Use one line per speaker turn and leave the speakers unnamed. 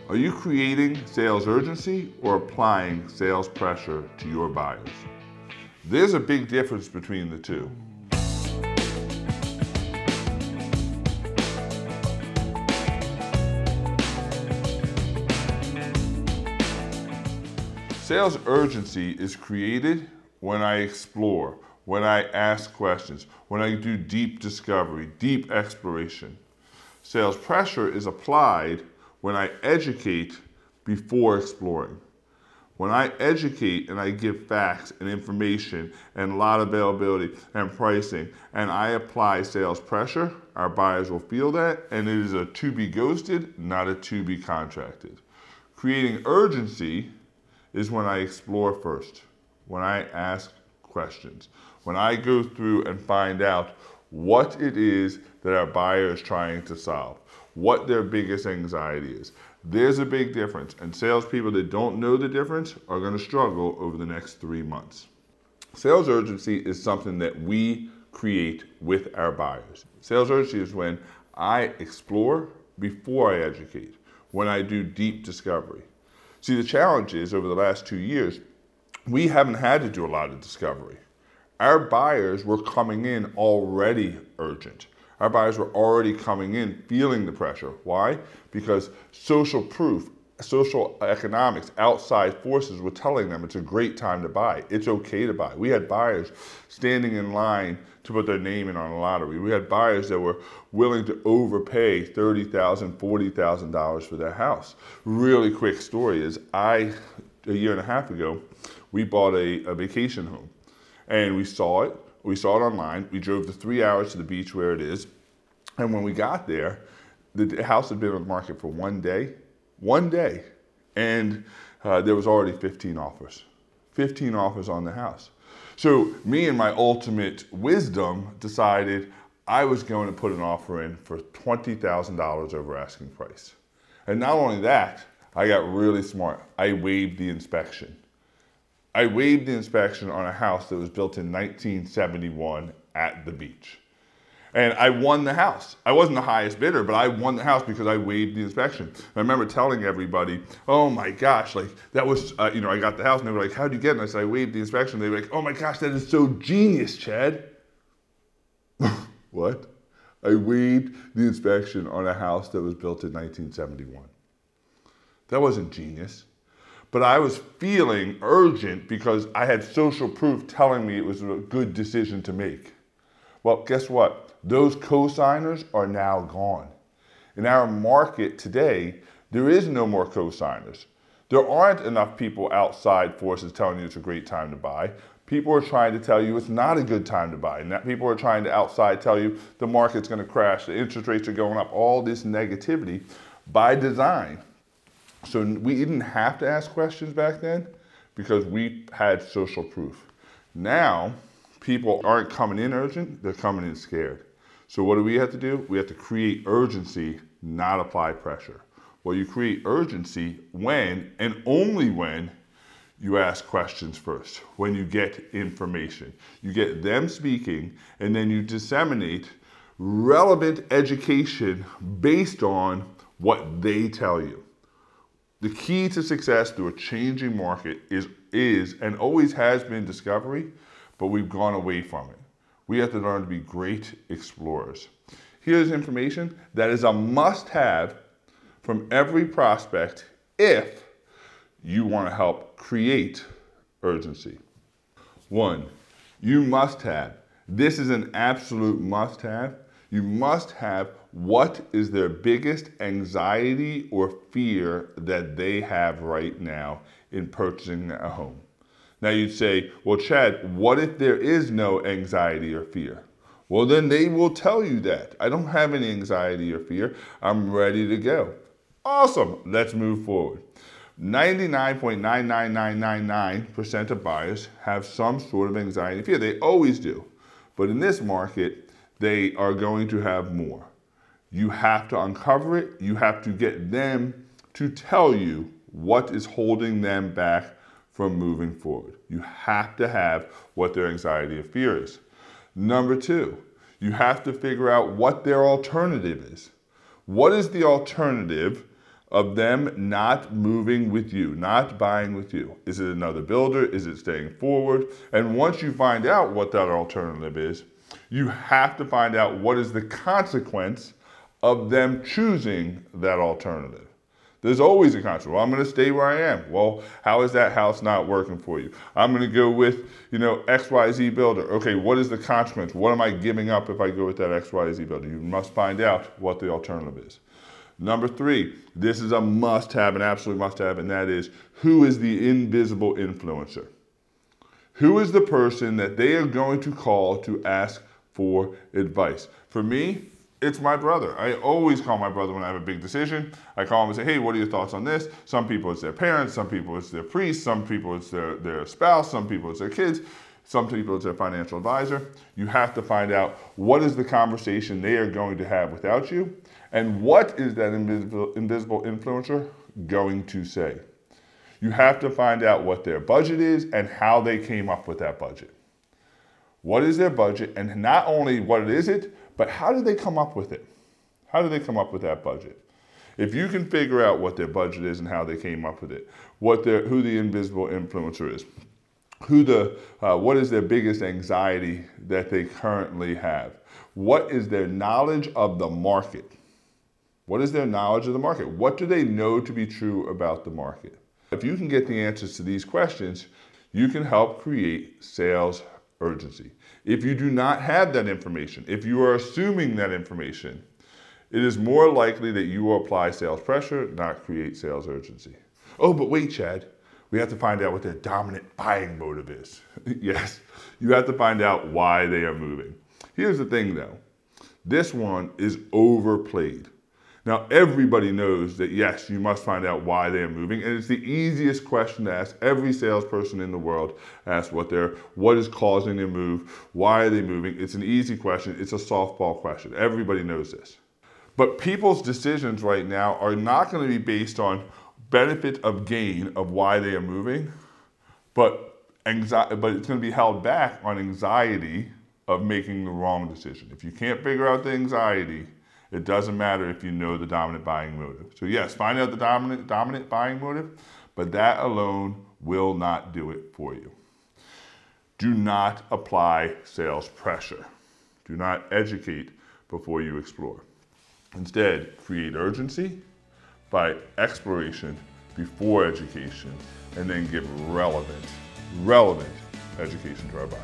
Are you creating sales urgency or applying sales pressure to your buyers? There's a big difference between the two. Sales urgency is created when I explore, when I ask questions, when I do deep discovery, deep exploration. Sales pressure is applied when I educate before exploring. When I educate and I give facts and information and lot availability and pricing and I apply sales pressure, our buyers will feel that, and it is a to be ghosted, not a to be contracted. Creating urgency is when I explore first, when I ask questions, when I go through and find out what it is that our buyer is trying to solve, what their biggest anxiety is. There's a big difference, and salespeople that don't know the difference are going to struggle over the next 3 months. Sales urgency is something that we create with our buyers. Sales urgency is when I explore before I educate, when I do deep discovery. See, the challenge is over the last 2 years, we haven't had to do a lot of discovery. Our buyers were coming in already urgent. Our buyers were already coming in feeling the pressure. Why? Because social proof, social economics, outside forces were telling them it's a great time to buy. It's okay to buy. We had buyers standing in line to put their name in on a lottery. We had buyers that were willing to overpay $30,000, $40,000 for their house. Really quick story is a year and a half ago, we bought a vacation home and we saw it online. We drove the 3 hours to the beach where it is. And when we got there, the house had been on the market for 1 day. 1 day. And there was already 15 offers. 15 offers on the house. So me and my ultimate wisdom decided I was going to put an offer in for $20,000 over asking price. And not only that, I got really smart. I waived the inspection. I waived the inspection on a house that was built in 1971 at the beach. And I won the house. I wasn't the highest bidder, but I won the house because I waived the inspection. And I remember telling everybody, oh my gosh, like that was, I got the house and they were like, how'd you get it? And I said, I waived the inspection. They were like, oh my gosh, that is so genius, Chad. What? I waived the inspection on a house that was built in 1971. That wasn't genius. But I was feeling urgent because I had social proof telling me it was a good decision to make. Well, guess what? Those co-signers are now gone. In our market today, there is no more co-signers. There aren't enough people outside forces telling you it's a great time to buy. People are trying to tell you it's not a good time to buy. And that people are trying to outside tell you the market's going to crash, the interest rates are going up, all this negativity by design. So we didn't have to ask questions back then because we had social proof. Now, people aren't coming in urgent, they're coming in scared. So what do we have to do? We have to create urgency, not apply pressure. Well, you create urgency when and only when you ask questions first, when you get information. You get them speaking and then you disseminate relevant education based on what they tell you. The key to success through a changing market is and always has been discovery, but we've gone away from it. We have to learn to be great explorers. Here's information that is a must-have from every prospect if you want to help create urgency. 1, you must have. This is an absolute must-have. You must have what is their biggest anxiety or fear that they have right now in purchasing a home. Now you'd say, well, Chad, what if there is no anxiety or fear? Well, then they will tell you that. I don't have any anxiety or fear. I'm ready to go. Awesome. Let's move forward. 99.99999% of buyers have some sort of anxiety and fear. They always do. But in this market, they are going to have more. You have to uncover it. You have to get them to tell you what is holding them back from moving forward. You have to have what their anxiety or fear is. Number 2, you have to figure out what their alternative is. What is the alternative of them not moving with you, not buying with you? Is it another builder? Is it staying forward? And once you find out what that alternative is, you have to find out what is the consequence of them choosing that alternative. There's always a consequence. Well, I'm going to stay where I am. Well, how is that house not working for you? I'm going to go with, XYZ builder. Okay, what is the consequence? What am I giving up if I go with that XYZ builder? You must find out what the alternative is. Number 3, this is a must-have, an absolute must-have, and that is, who is the invisible influencer? Who is the person that they are going to call to ask for advice? For me, it's my brother. I always call my brother when I have a big decision. I call him and say, hey, what are your thoughts on this? Some people it's their parents, some people it's their priest, some people it's their spouse, some people it's their kids, some people it's their financial advisor. You have to find out what is the conversation they are going to have without you, and what is that invisible influencer going to say. You have to find out what their budget is and how they came up with that budget. What is their budget, and not only what is it, but how did they come up with it? How did they come up with that budget? If you can figure out what their budget is and how they came up with it, who the invisible influencer is, what is their biggest anxiety that they currently have, what is their knowledge of the market? What is their knowledge of the market? What do they know to be true about the market? If you can get the answers to these questions, you can help create sales urgency. If you do not have that information, if you are assuming that information, it is more likely that you will apply sales pressure, not create sales urgency. Oh, but wait, Chad, we have to find out what their dominant buying motive is. Yes, you have to find out why they are moving. Here's the thing though, this one is overplayed. Now, everybody knows that, yes, you must find out why they are moving, and it's the easiest question to ask. Every salesperson in the world asks what is causing their move, why are they moving? It's an easy question. It's a softball question. Everybody knows this. But people's decisions right now are not going to be based on benefit of gain of why they are moving, but it's going to be held back on anxiety of making the wrong decision. If you can't figure out the anxiety, it doesn't matter if you know the dominant buying motive. So yes, find out the dominant buying motive, but that alone will not do it for you. Do not apply sales pressure. Do not educate before you explore. Instead, create urgency by exploration before education, and then give relevant education to our buyers.